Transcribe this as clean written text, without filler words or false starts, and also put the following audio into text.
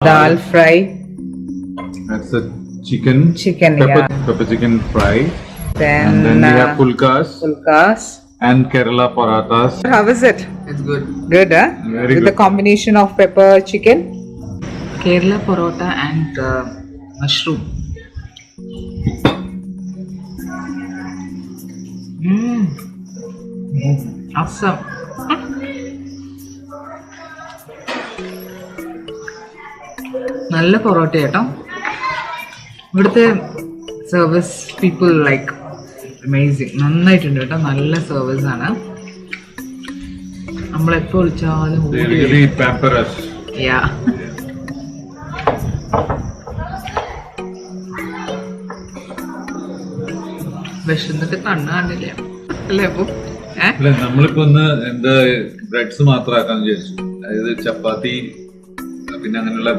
Dal fry. That's a chicken. Chicken, pepper chicken fry. Then, And then we have pulkas pulkas. and Kerala parathas. How is it? It's good. Good, huh? Very With good. the combination of pepper chicken. Kerala parota and mushroom. Awesome. നല്ല പൊറോട്ട കേട്ടോ. ഇവിടുത്തെ service people like amazing. നന്നായിട്ടുണ്ട് കേട്ടോ. നല്ല service ആണ്. നമ്മളെപ്പോൾ വിളിച്ചാലും They really pamper us. യാ. വിശന്നിട്ട് കണ്ണ് കാണില്ല അല്ലേ അപ്പൊ? അല്ല നമ്മളിപ്പോ ഒന്ന് എന്താ ബ്രെഡ്സ് മാത്രമാക്കാന്ന് വിചാരിച്ചു. അതായത് ചപ്പാത്തി പിന്നെ അങ്ങനെയുള്ള